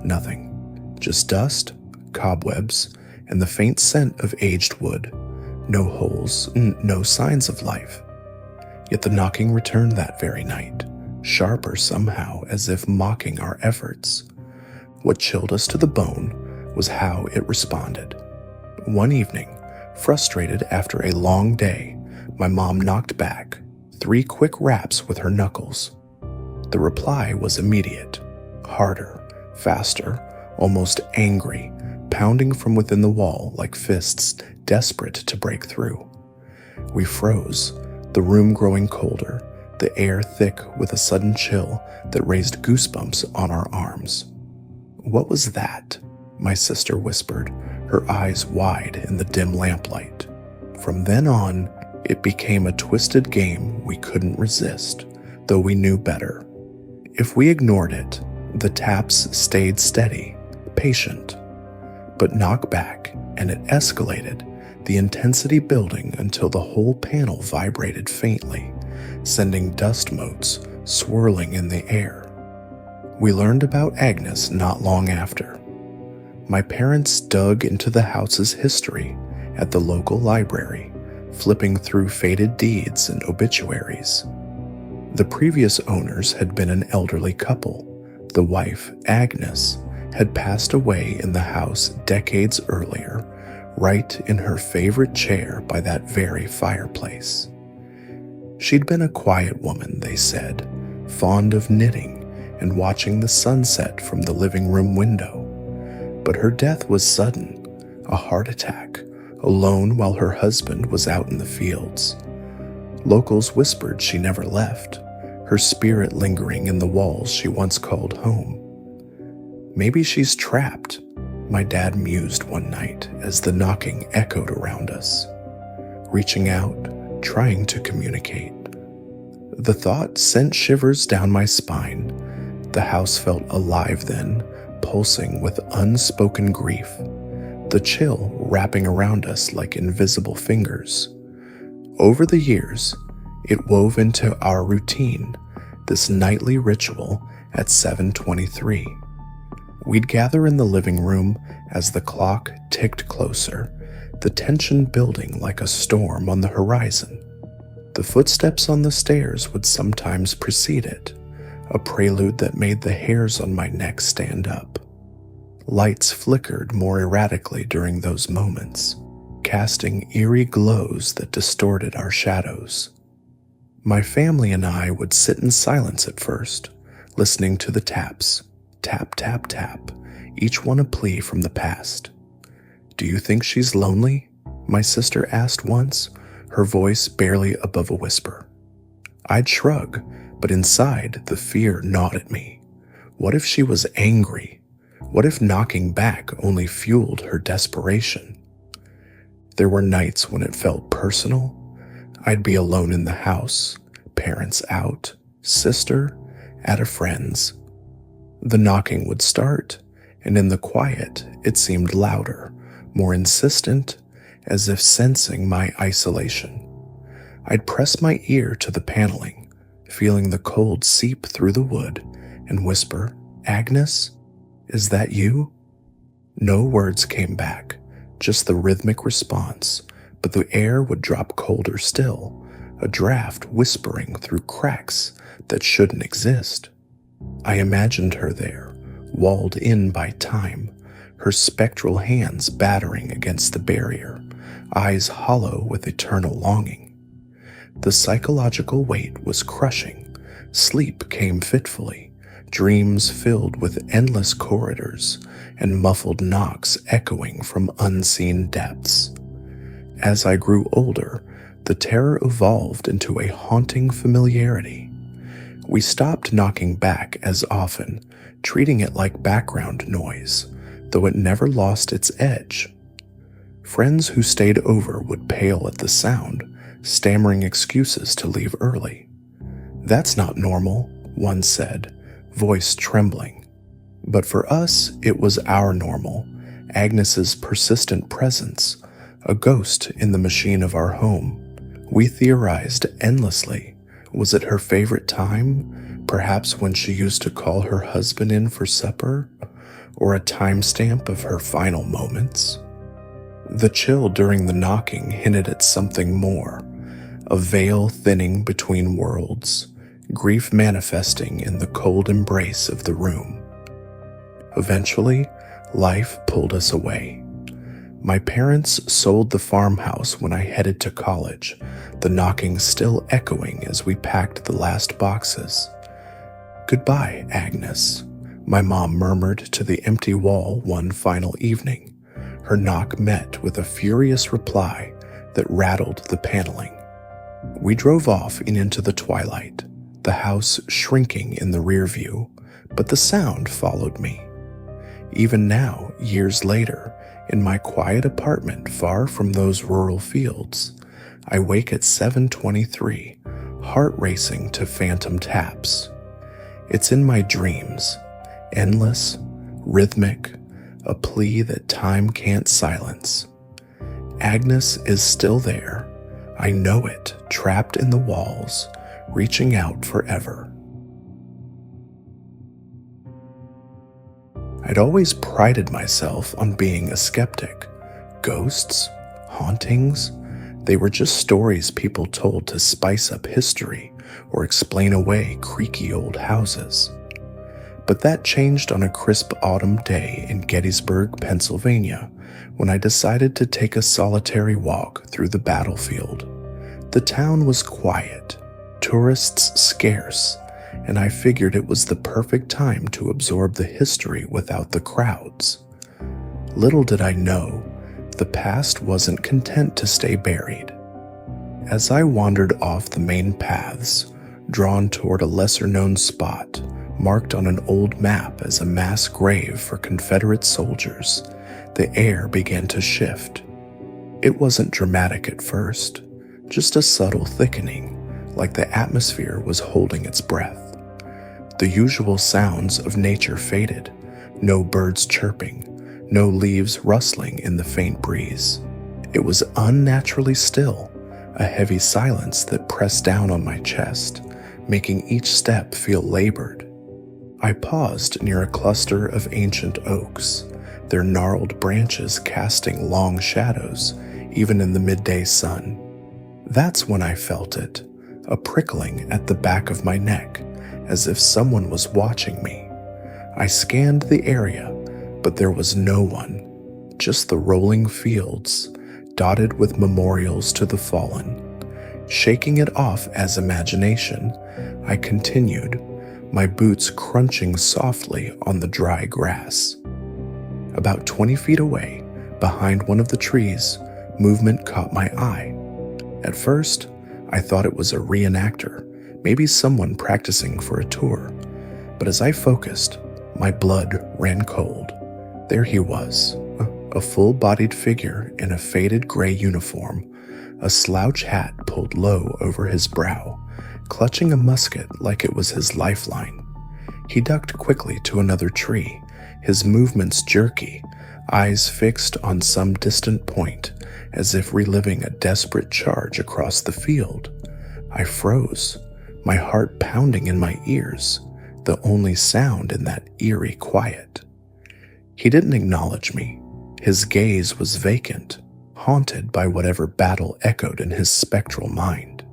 Nothing. Just dust, cobwebs, and the faint scent of aged wood. No holes, no signs of life. Yet the knocking returned that very night, sharper somehow, as if mocking our efforts. What chilled us to the bone was how it responded. One evening, frustrated after a long day, my mom knocked back, 3 quick raps with her knuckles. The reply was immediate, harder, faster, almost angry, pounding from within the wall like fists desperate to break through. We froze, the room growing colder, the air thick with a sudden chill that raised goosebumps on our arms. What was that? my sister whispered, her eyes wide in the dim lamplight. From then on, it became a twisted game we couldn't resist, though we knew better. If we ignored it, the taps stayed steady, patient. But knock back, and it escalated, the intensity building until the whole panel vibrated faintly, sending dust motes swirling in the air. We learned about Agnes not long after. My parents dug into the house's history at the local library, flipping through faded deeds and obituaries. The previous owners had been an elderly couple. The wife, Agnes, had passed away in the house decades earlier, right in her favorite chair by that very fireplace. She'd been a quiet woman, they said, fond of knitting and watching the sunset from the living room window. But her death was sudden, a heart attack, alone while her husband was out in the fields. Locals whispered she never left, her spirit lingering in the walls she once called home. Maybe she's trapped, my dad mused one night as the knocking echoed around us. Reaching out, trying to communicate. The thought sent shivers down my spine. The house felt alive then, pulsing with unspoken grief, the chill wrapping around us like invisible fingers. Over the years, it wove into our routine, this nightly ritual at 7:23. We'd gather in the living room as the clock ticked closer, the tension building like a storm on the horizon. The footsteps on the stairs would sometimes precede it, a prelude that made the hairs on my neck stand up. Lights flickered more erratically during those moments, casting eerie glows that distorted our shadows. My family and I would sit in silence at first, listening to the taps, tap, tap, tap, each one a plea from the past. "Do you think she's lonely?" my sister asked once, her voice barely above a whisper. I'd shrug, but inside the fear gnawed at me. What if she was angry? What if knocking back only fueled her desperation? There were nights when it felt personal. I'd be alone in the house, parents out, sister at a friend's. The knocking would start, and in the quiet it seemed louder, more insistent, as if sensing my isolation. I'd press my ear to the paneling, feeling the cold seep through the wood, and whisper, "Agnes, is that you?" No words came back, just the rhythmic response, but the air would drop colder still, a draft whispering through cracks that shouldn't exist. I imagined her there, walled in by time, her spectral hands battering against the barrier, eyes hollow with eternal longing. The psychological weight was crushing. Sleep came fitfully, dreams filled with endless corridors and muffled knocks echoing from unseen depths. As I grew older, the terror evolved into a haunting familiarity. We stopped knocking back as often, treating it like background noise, though it never lost its edge. Friends who stayed over would pale at the sound, stammering excuses to leave early. "That's not normal," one said, voice trembling. But for us, it was our normal, Agnes's persistent presence, a ghost in the machine of our home. We theorized endlessly. Was it her favorite time? Perhaps when she used to call her husband in for supper? Or a timestamp of her final moments? The chill during the knocking hinted at something more, a veil thinning between worlds, grief manifesting in the cold embrace of the room. Eventually, life pulled us away. My parents sold the farmhouse when I headed to college, the knocking still echoing as we packed the last boxes. "Goodbye, Agnes," my mom murmured to the empty wall one final evening. Her knock met with a furious reply that rattled the paneling. We drove off and into the twilight, the house shrinking in the rear view, but the sound followed me. Even now, years later, in my quiet apartment far from those rural fields, I wake at 7:23, heart racing to phantom taps. It's in my dreams, endless, rhythmic, a plea that time can't silence. Agnes is still there. I know it, trapped in the walls, reaching out forever. I'd always prided myself on being a skeptic. Ghosts, hauntings, they were just stories people told to spice up history or explain away creaky old houses. But that changed on a crisp autumn day in Gettysburg, Pennsylvania, when I decided to take a solitary walk through the battlefield. The town was quiet, tourists scarce, and I figured it was the perfect time to absorb the history without the crowds. Little did I know, the past wasn't content to stay buried. As I wandered off the main paths, drawn toward a lesser-known spot, marked on an old map as a mass grave for Confederate soldiers, the air began to shift. It wasn't dramatic at first, just a subtle thickening, like the atmosphere was holding its breath. The usual sounds of nature faded, no birds chirping, no leaves rustling in the faint breeze. It was unnaturally still, a heavy silence that pressed down on my chest, making each step feel labored. I paused near a cluster of ancient oaks, their gnarled branches casting long shadows, even in the midday sun. That's when I felt it, a prickling at the back of my neck, as if someone was watching me. I scanned the area, but there was no one, just the rolling fields, dotted with memorials to the fallen. Shaking it off as imagination, I continued, my boots crunching softly on the dry grass. About 20 feet away, behind one of the trees, movement caught my eye. At first, I thought it was a reenactor, maybe someone practicing for a tour. But as I focused, my blood ran cold. There he was, a full-bodied figure in a faded gray uniform, a slouch hat pulled low over his brow, clutching a musket like it was his lifeline. He ducked quickly to another tree, his movements jerky, eyes fixed on some distant point, as if reliving a desperate charge across the field. I froze, my heart pounding in my ears, the only sound in that eerie quiet. He didn't acknowledge me. His gaze was vacant, haunted by whatever battle echoed in his spectral mind.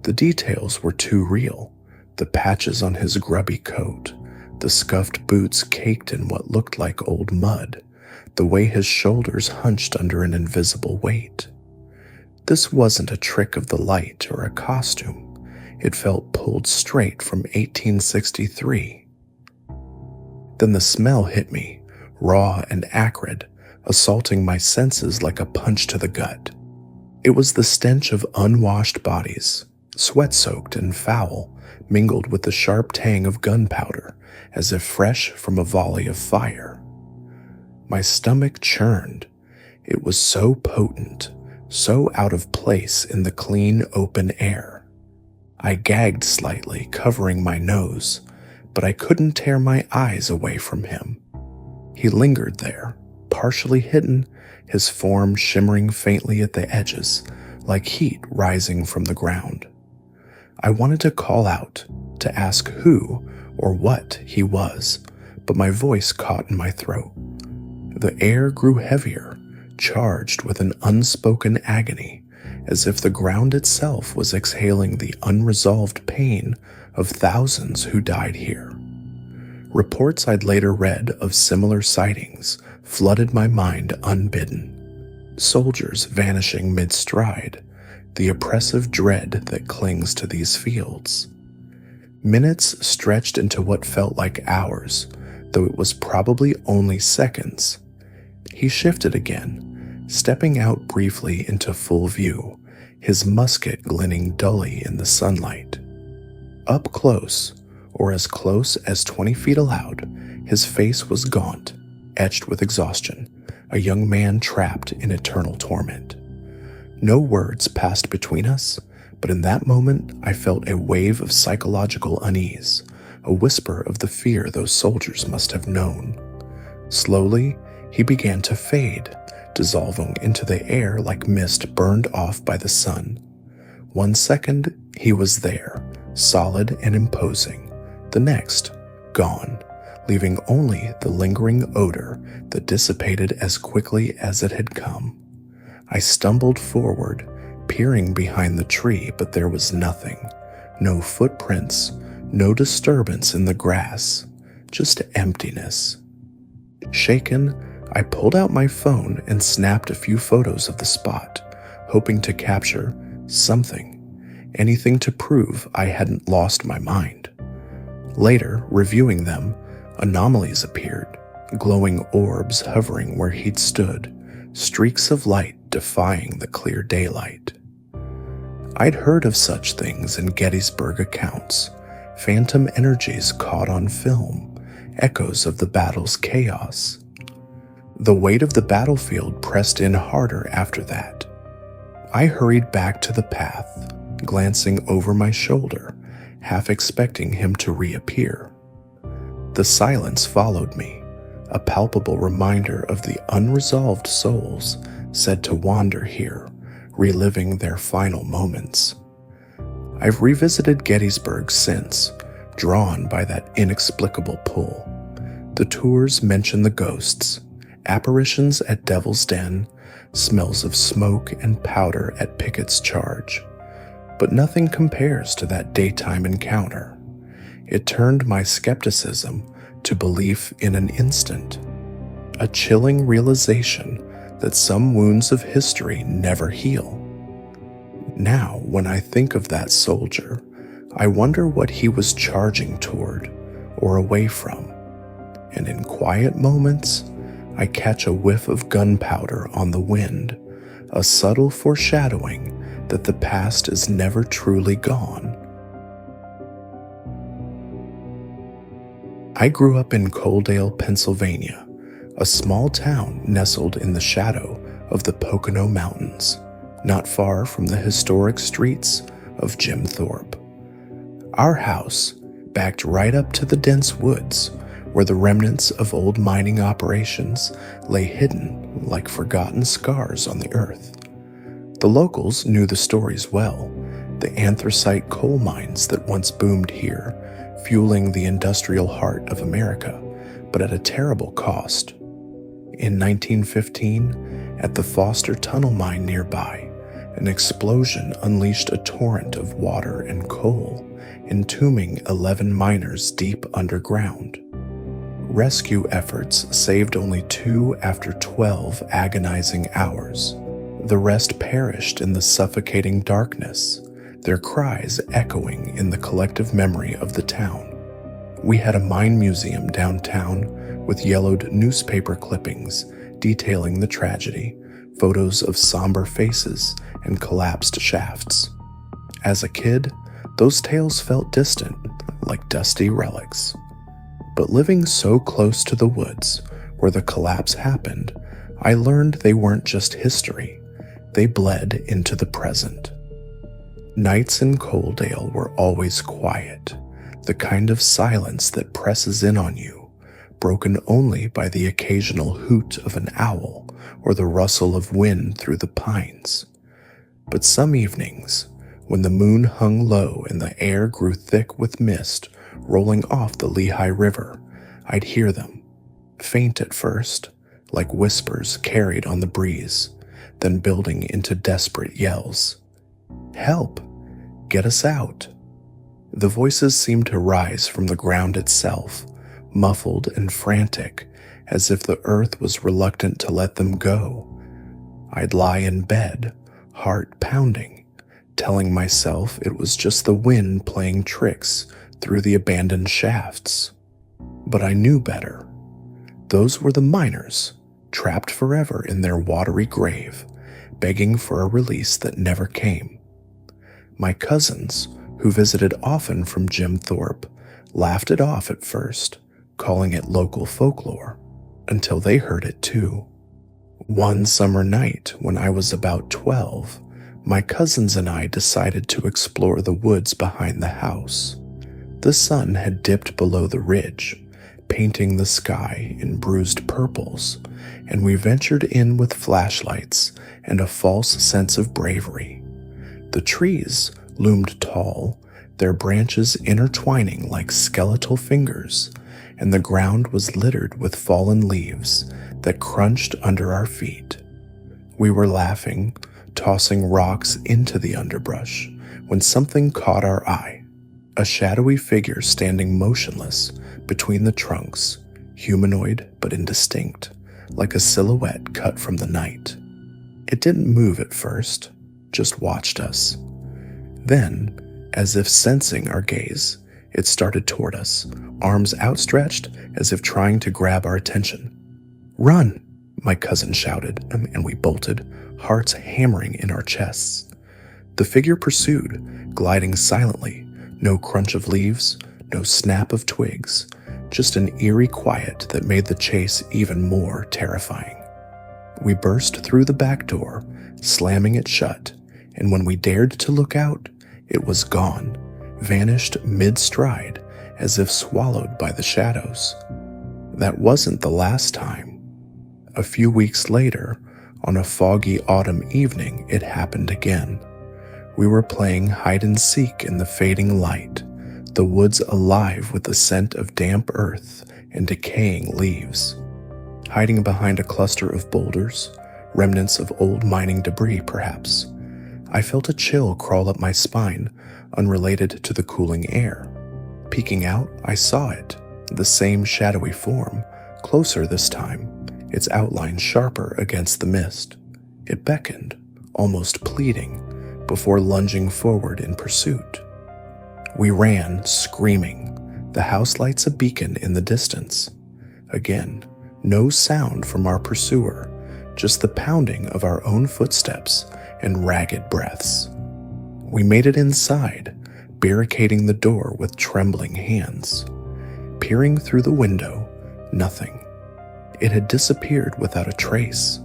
The details were too real, the patches on his grubby coat, the scuffed boots caked in what looked like old mud, the way his shoulders hunched under an invisible weight. This wasn't a trick of the light or a costume. It felt pulled straight from 1863. Then the smell hit me, raw and acrid, assaulting my senses like a punch to the gut. It was the stench of unwashed bodies, sweat-soaked and foul, mingled with the sharp tang of gunpowder, as if fresh from a volley of fire. My stomach churned. It was so potent, so out of place in the clean, open air. I gagged slightly, covering my nose, but I couldn't tear my eyes away from him. He lingered there, partially hidden, his form shimmering faintly at the edges, like heat rising from the ground. I wanted to call out, to ask who or what he was, but my voice caught in my throat. The air grew heavier, charged with an unspoken agony, as if the ground itself was exhaling the unresolved pain of thousands who died here. Reports I'd later read of similar sightings flooded my mind unbidden. Soldiers vanishing mid-stride, the oppressive dread that clings to these fields. Minutes stretched into what felt like hours, though it was probably only seconds. He shifted again, stepping out briefly into full view, his musket glinting dully in the sunlight. Up close, or as close as 20 feet allowed, his face was gaunt, etched with exhaustion, a young man trapped in eternal torment. No words passed between us, but in that moment I felt a wave of psychological unease, a whisper of the fear those soldiers must have known. Slowly, he began to fade, dissolving into the air like mist burned off by the sun. 1 second, he was there, solid and imposing. The next, gone, leaving only the lingering odor that dissipated as quickly as it had come. I stumbled forward, peering behind the tree, but there was nothing. No footprints, no disturbance in the grass, just emptiness. Shaken, I pulled out my phone and snapped a few photos of the spot, hoping to capture something, anything to prove I hadn't lost my mind. Later, reviewing them, anomalies appeared, glowing orbs hovering where he'd stood, streaks of light defying the clear daylight. I'd heard of such things in Gettysburg accounts, phantom energies caught on film, echoes of the battle's chaos. The weight of the battlefield pressed in harder after that. I hurried back to the path, glancing over my shoulder, half expecting him to reappear. The silence followed me, a palpable reminder of the unresolved souls said to wander here, reliving their final moments. I've revisited Gettysburg since, drawn by that inexplicable pull. The tours mention the ghosts, apparitions at Devil's Den, smells of smoke and powder at Pickett's Charge. But nothing compares to that daytime encounter. It turned my skepticism to belief in an instant. A chilling realization that some wounds of history never heal. Now, when I think of that soldier, I wonder what he was charging toward or away from. And in quiet moments, I catch a whiff of gunpowder on the wind, a subtle foreshadowing that the past is never truly gone. I grew up in Coaldale, Pennsylvania, a small town nestled in the shadow of the Pocono Mountains, not far from the historic streets of Jim Thorpe. Our house backed right up to the dense woods, where the remnants of old mining operations lay hidden like forgotten scars on the earth. The locals knew the stories well, the anthracite coal mines that once boomed here, fueling the industrial heart of America, but at a terrible cost. In 1915, at the Foster Tunnel mine nearby, an explosion unleashed a torrent of water and coal, entombing 11 miners deep underground. Rescue efforts saved only 2 after 12 agonizing hours. The rest perished in the suffocating darkness, their cries echoing in the collective memory of the town. We had a mine museum downtown with yellowed newspaper clippings detailing the tragedy, photos of somber faces and collapsed shafts. As a kid, those tales felt distant, like dusty relics. But living so close to the woods where the collapse happened, I learned they weren't just history. They bled into the present. Nights in Coaldale were always quiet, the kind of silence that presses in on you, broken only by the occasional hoot of an owl or the rustle of wind through the pines. But some evenings, when the moon hung low and the air grew thick with mist rolling off the Lehigh River, I'd hear them, faint at first, like whispers carried on the breeze, then building into desperate yells. "Help! Get us out!" The voices seemed to rise from the ground itself, muffled and frantic, as if the earth was reluctant to let them go. I'd lie in bed, heart pounding, telling myself it was just the wind playing tricks through the abandoned shafts. But I knew better. Those were the miners, trapped forever in their watery grave, begging for a release that never came. My cousins, who visited often from Jim Thorpe, laughed it off at first, calling it local folklore. until they heard it too. One summer night when I was about 12, my cousins and I decided to explore the woods behind the house. The sun had dipped below the ridge, painting the sky in bruised purples, and we ventured in with flashlights and a false sense of bravery. The trees loomed tall, their branches intertwining like skeletal fingers, and the ground was littered with fallen leaves that crunched under our feet. We were laughing, tossing rocks into the underbrush, when something caught our eye. A shadowy figure standing motionless between the trunks, humanoid but indistinct, like a silhouette cut from the night. It didn't move at first, just watched us. Then, as if sensing our gaze, it started toward us, arms outstretched as if trying to grab our attention. "Run!" my cousin shouted, and we bolted, hearts hammering in our chests. The figure pursued, gliding silently, no crunch of leaves, no snap of twigs, just an eerie quiet that made the chase even more terrifying. We burst through the back door, slamming it shut, and when we dared to look out, it was gone, vanished mid-stride, as if swallowed by the shadows. That wasn't the last time. A few weeks later, on a foggy autumn evening, it happened again. We were playing hide-and-seek in the fading light, the woods alive with the scent of damp earth and decaying leaves. Hiding behind a cluster of boulders, remnants of old mining debris perhaps, I felt a chill crawl up my spine, unrelated to the cooling air. Peeking out, I saw it, the same shadowy form, closer this time, its outline sharper against the mist. It beckoned, almost pleading, before lunging forward in pursuit. We ran, screaming, the house lights a beacon in the distance. Again, no sound from our pursuer, just the pounding of our own footsteps and ragged breaths. We made it inside, barricading the door with trembling hands. Peering through the window, nothing. It had disappeared without a trace,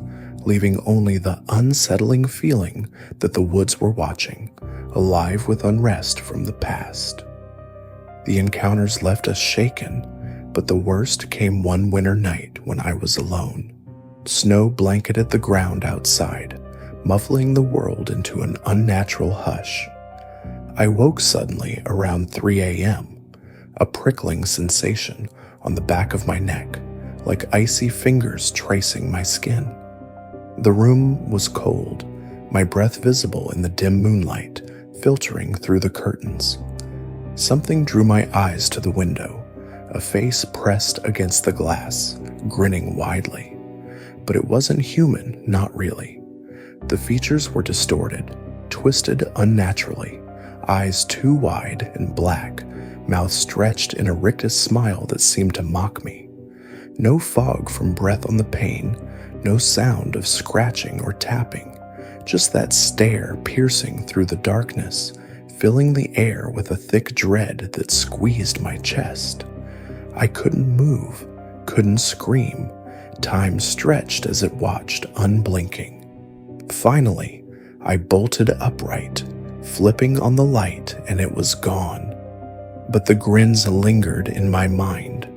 leaving only the unsettling feeling that the woods were watching, alive with unrest from the past. The encounters left us shaken, but the worst came one winter night when I was alone. Snow blanketed the ground outside, muffling the world into an unnatural hush. I woke suddenly around 3 a.m., a prickling sensation on the back of my neck, like icy fingers tracing my skin. The room was cold, my breath visible in the dim moonlight, filtering through the curtains. Something drew my eyes to the window, a face pressed against the glass, grinning widely. But it wasn't human, not really. The features were distorted, twisted unnaturally, eyes too wide and black, mouth stretched in a rictus smile that seemed to mock me. No fog from breath on the pane, no sound of scratching or tapping, just that stare piercing through the darkness, filling the air with a thick dread that squeezed my chest. I couldn't move, couldn't scream. Time stretched as it watched, unblinking. Finally, I bolted upright, flipping on the light, and it was gone. But the grins lingered in my mind,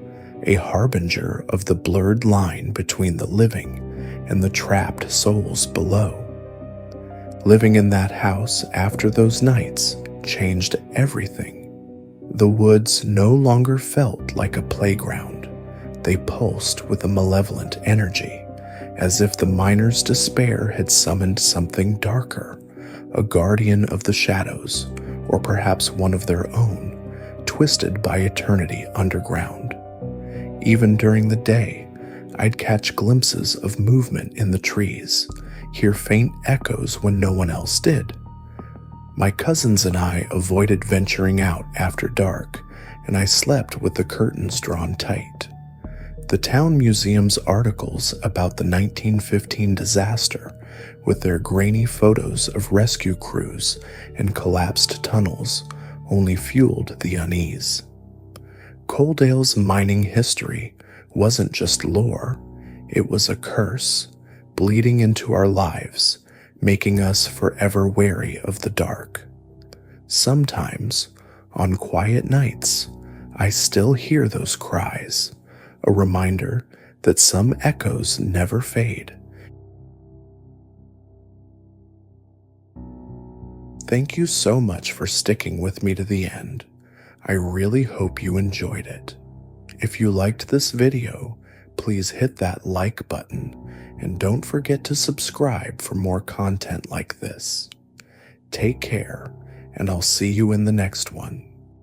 a harbinger of the blurred line between the living and the trapped souls below. Living in that house after those nights changed everything. The woods no longer felt like a playground. They pulsed with a malevolent energy, as if the miners' despair had summoned something darker, a guardian of the shadows, or perhaps one of their own, twisted by eternity underground. Even during the day, I'd catch glimpses of movement in the trees, hear faint echoes when no one else did. My cousins and I avoided venturing out after dark, and I slept with the curtains drawn tight. The town museum's articles about the 1915 disaster, with their grainy photos of rescue crews and collapsed tunnels, only fueled the unease. Coaldale's mining history wasn't just lore, It was a curse, bleeding into our lives, making us forever wary of the dark. Sometimes, on quiet nights, I still hear those cries, a reminder that some echoes never fade. Thank you so much for sticking with me to the end. I really hope you enjoyed it. If you liked this video, please hit that like button and don't forget to subscribe for more content like this. Take care, and I'll see you in the next one.